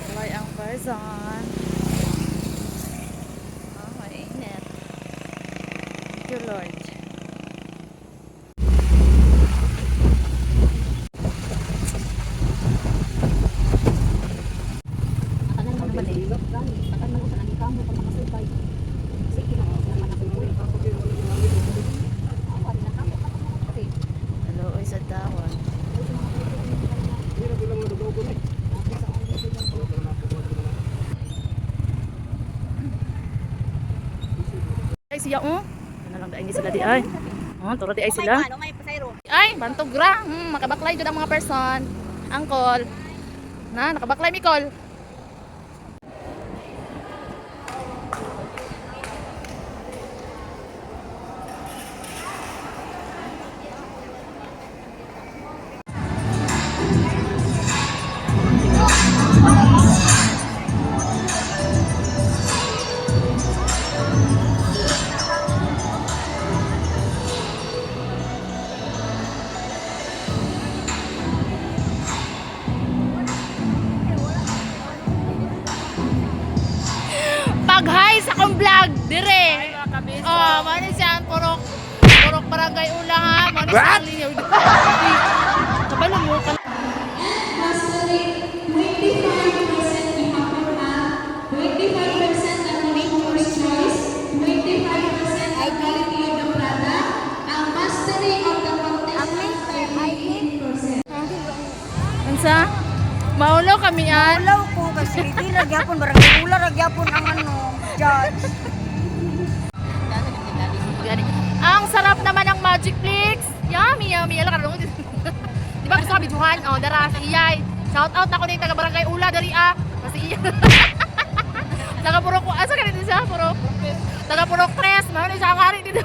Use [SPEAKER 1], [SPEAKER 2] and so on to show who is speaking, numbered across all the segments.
[SPEAKER 1] Walay ang person. Oh, mainit. Thank you, Lord. Hello, isa dawon. Ay siya oh. Ano lang dai sila di ay. Oh, turo di ay sila. Ay, bantog ra. Makabaklay jud ang mga person. Angkol. Na, nakabaklay mi call. Pag-hi sa akong vlog dire. Oh, mano siya purok barangay Ula ha. Mano siya linyaw. Kabalo mo ka. Ansa? Maulo kami an.
[SPEAKER 2] Ulaw ko kasi di ragyapon barangay Ula ragyapon ang judge.
[SPEAKER 1] Ang sarap naman ng Magic Flix. Yummy, yummy. Alam ka rin. Di ba gusto ka bidyuhan? O, dara, si Iyay. Shout out ako na yung taga Barangay Ula, dari Kasi Iyay. Taga Purok, asa ka rin siya? Purok. Taga Purok 3. Mayroon na siya ang hari dito.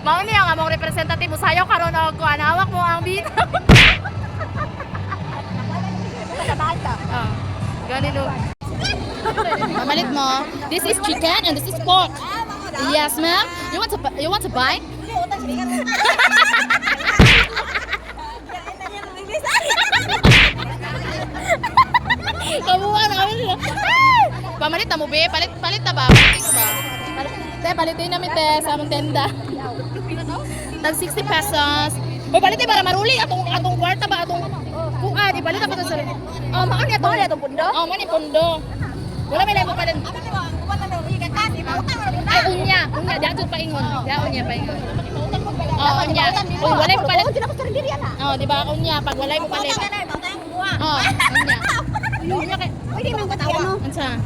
[SPEAKER 1] Mauni ang among representative. Musayaw ka ron ako. Anawak mo ang bina. Ganito. Mamalit mo. This is chicken and this is pork. Yes, ma'am. You want to buy? Kamuha na kami nila. Pamalit na mo, be. Palit na ba? Palit ba? Palitin namin, te, sa among tenda. Tag 60 pesos. O, palitin para maruli. Atong kwarta ba? Atong kuan. Ipalit ako sa sarili. Oh, maani atong pundo? Oh, maani pundo. Wala may lebo pa din. Ay, unya. Diyan pa ingon. Unya pa ingon. Oh, unya. Uy, walay mo palit. Oh, di ba? Unya. Pag walay mo palit. Oh, unya. Unya kay.
[SPEAKER 2] Uy, di man ko tawo.
[SPEAKER 1] Ansa?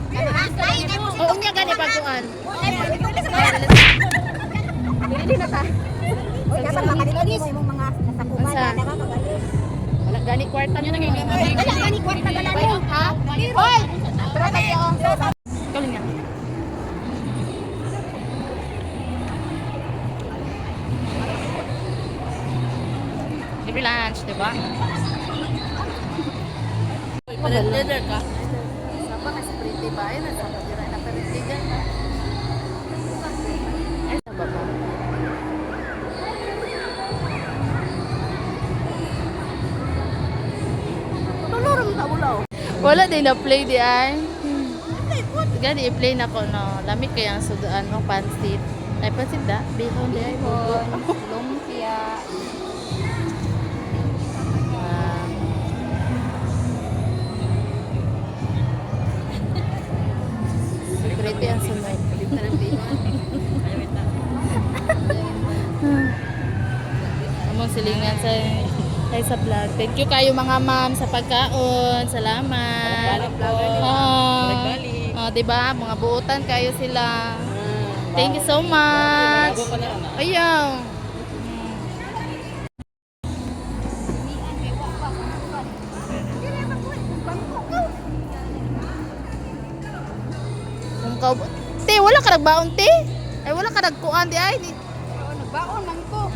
[SPEAKER 1] Oh, unya gani pagkuan.
[SPEAKER 2] Dili na ta. Uy, dapat makadili mo imong mga nasakuman na magaling.
[SPEAKER 1] Wala gani kwarta niya nang
[SPEAKER 2] Wala gani kwarta galani.
[SPEAKER 1] Ha? Hoy! Tara tayo. Kaling niya. Libre lunch, diba? Leather ka? Sapa ka sa pretty ba? Ayun, sapa dira na pretty dyan ka. Ay, sapa ba?
[SPEAKER 2] Tulurum ta ulaw.
[SPEAKER 1] Wala din na play di ay. Gani i-play na ko no. Lamig kaya ang sudaan mo pansit. Ay pansit da, bihon di ay bugo.
[SPEAKER 2] Lumpia.
[SPEAKER 1] Pretty ang sunod. Among silingan sa vlog. Thank you kayo mga ma'am sa pagkaon. Salamat. Diba? Mga buutan kayo sila. Thank you so much. Ayaw. Te, wala ka nagbaon, te? Ay, wala ka nagkuan, di ay.
[SPEAKER 2] Nagbaon man ko.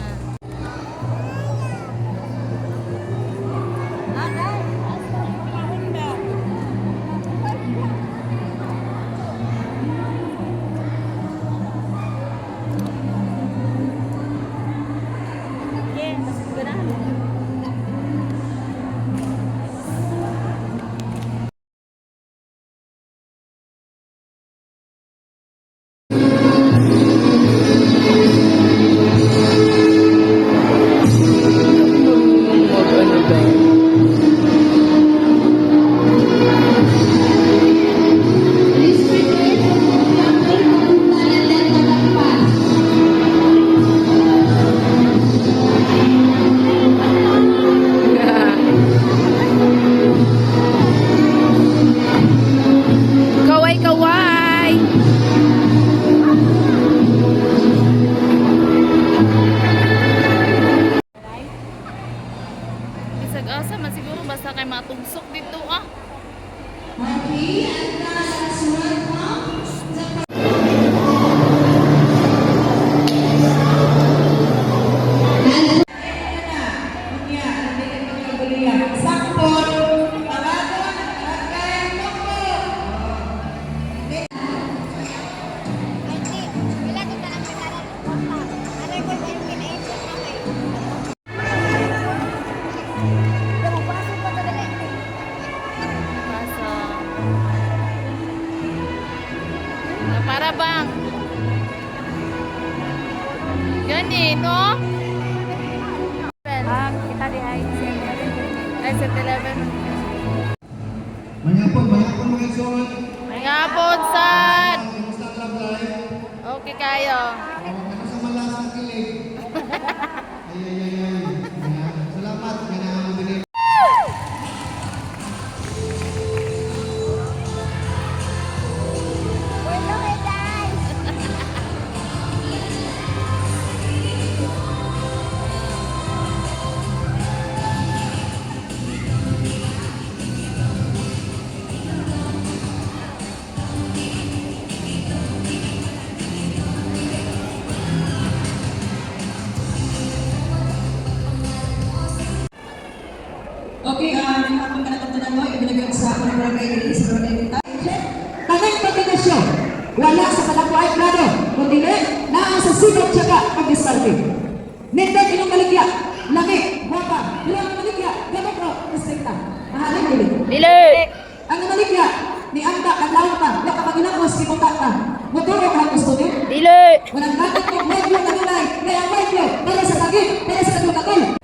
[SPEAKER 1] basta kay matugsok dito ah. Basta. Na para bang gani, no?
[SPEAKER 2] Kita di ay
[SPEAKER 1] Ay, sa 11.
[SPEAKER 3] Mayapon mga igsoon.
[SPEAKER 1] May hapon, sad.
[SPEAKER 3] Kumusta ang love life?
[SPEAKER 1] Okay kayo.
[SPEAKER 3] Ano sa malas na kilig? Ay. Ayan. Salamat. May nakamabili.
[SPEAKER 4] Okay, yung atong kanatang mo, ibinagay sa mga barangay dili sa barangay dili. Tanang kombinasyon, wala sa kalakwa ay klaro, kundi naa sa sigat tsaka pag-diskarte. Nindot inyong maligya, laki, guwapa, ilang maligya, gamot ro, restrikta. Mahalin dili.
[SPEAKER 1] Dili.
[SPEAKER 4] Ang maligya, ni Anda, ang lawta, yung kapag inakos, kipunta ka. Muturo ka ang gusto niyo?
[SPEAKER 1] Dili.
[SPEAKER 4] Walang natin kung medyo na nunay, kaya medyo, para sa tagit, para sa katulakol.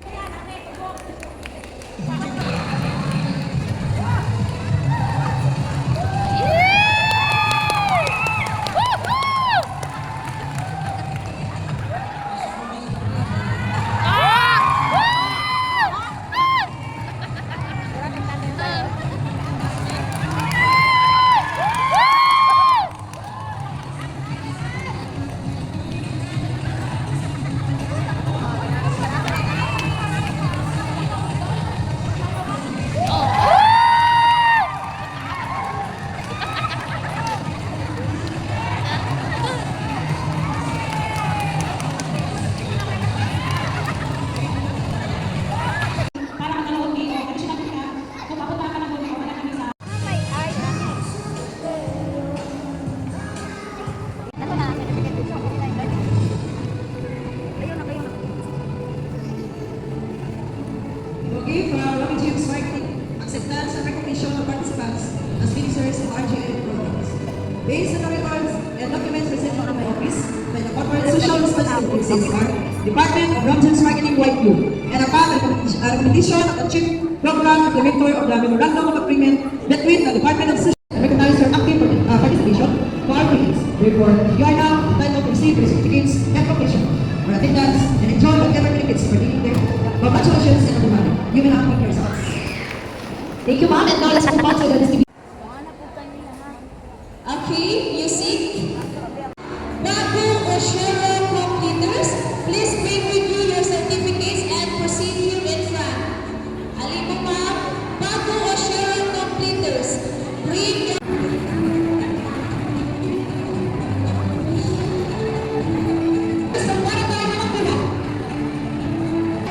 [SPEAKER 4] Okay, for our Rocky James Marketing, acceptance and recognition of participants as ministers of RGN programs. Based on the records and documents presented from my office by the Corporate Social Responsibility CSR, Department of Rocky James Marketing White Blue, and upon the recommendation of the Chief Program Implementer of the Memorandum of Agreement between the Department of Social and recognize your active participation to our meetings. Therefore, you are now entitled to receive the certificates and recognition for attendance and enjoy whatever benefits pertaining there. Congratulations and good morning. You may now pick yourselves. Thank you, ma'am. And now let's move on to the distribution. Okay, music. Bago o Cheryl completers, please bring with you your certificates and proceed here in front. Alin mo, ma'am? Bago o Cheryl completers, bring your... Gusto mo na tayo naman pala?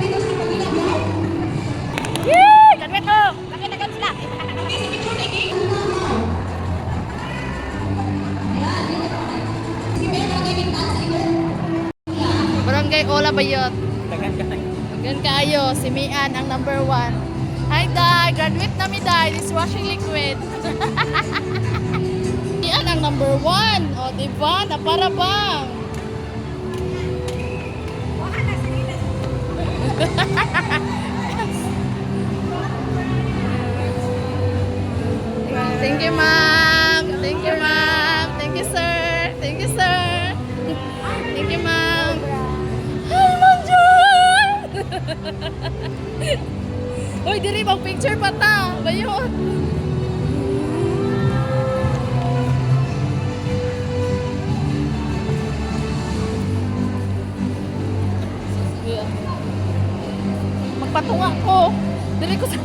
[SPEAKER 4] Dito sa kabilang lahat.
[SPEAKER 1] Yee! Kanwet mo!
[SPEAKER 2] Nakitagan sila.
[SPEAKER 4] Okay, sa picture, Nikki. Si Mera, gaming taas sa likod.
[SPEAKER 1] Barangay Ola Bayot. Dagan kayo, si Mian ang number 1. Hi Day, graduate na mi Day, dishwashing liquid. Mian ang number 1. O diba, na para bang. Thank you ma'am. Thank you ma'am. Thank you sir. Thank you sir. Thank you ma'am. Hi Ma'am Joy! Uy, diri mag picture pa ta. Bayot. Magpatunga ko. Diri ko sa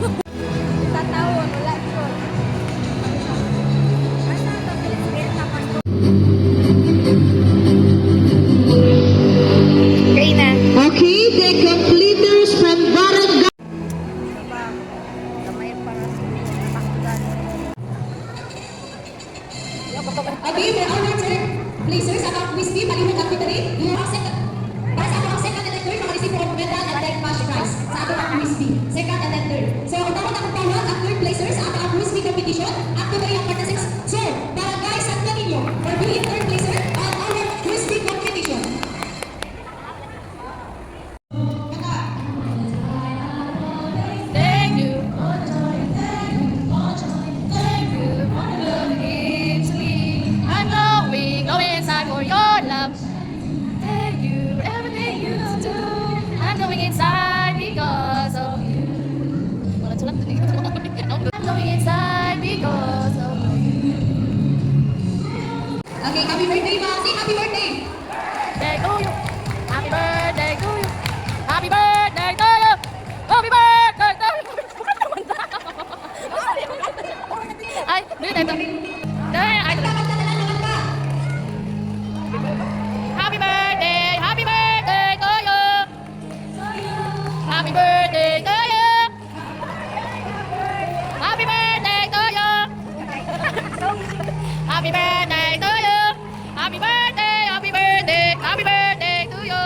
[SPEAKER 4] placers at ang Wispy, palihog at Victory. Para sa atong second and third, makareceive po ang medal and then cash prize sa atong Wispy. Second and then third. So, ang tawag akong tawag ang third placers sa atong Wispy competition. Up to 3 ang participants. So, para guys, at ninyo for being third placer on our Wispy competition.
[SPEAKER 1] Thank you. Thank you for the love you give to me. I'm going inside for your love. Thank you for everything you do. I'm going inside because of you. Wala sulat din ito. I'm going inside because of you.
[SPEAKER 4] Okay, happy birthday, Ma. Say happy birthday.
[SPEAKER 1] Birthday to you. Happy birthday to you. Happy birthday to you. Happy birthday to you. Ay, dito ito. Ay, happy birthday to you. Happy birthday to you. Happy birthday to you. Happy birthday to you. Happy birthday, happy birthday, happy birthday to you.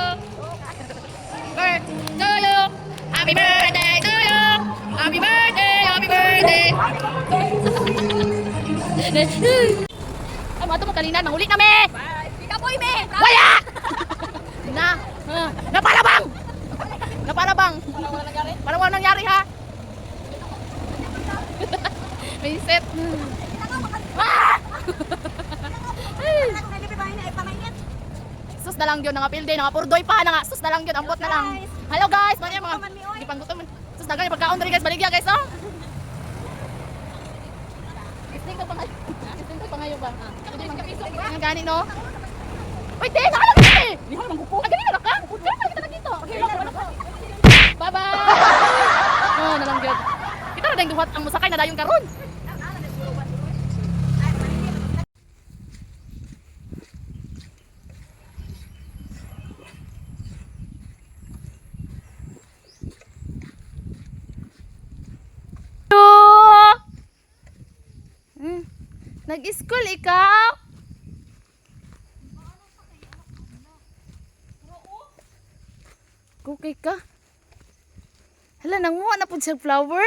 [SPEAKER 1] To you. Happy birthday to you. Happy birthday, happy birthday. Ay, mga ito mo kalinan, manghuli kami.
[SPEAKER 2] Ikaw po, Ime!
[SPEAKER 1] Wala! Na, napalabang! Napalabang! Parang walang nangyari ha? May set. Ah! Sus na lang yun, nangapilde, nangapurdoy pa, sus na lang yun, ambot na lang. Hello guys, mga hindi pang gutom. Sus na ganyan, pagkaon rin guys, baligya guys, oh. Isting ka pa ngayon ba? Ang gani, no? Uy, te, nakalang ka eh! Ang galing na ka? Kaya pala kita nakita. Bye-bye! Oh, nalang yun. Kita na dahil duhat ang musakay na dayon karon. Nag-school ikaw? Cookie ka? Hala, nanguha na po siya flower.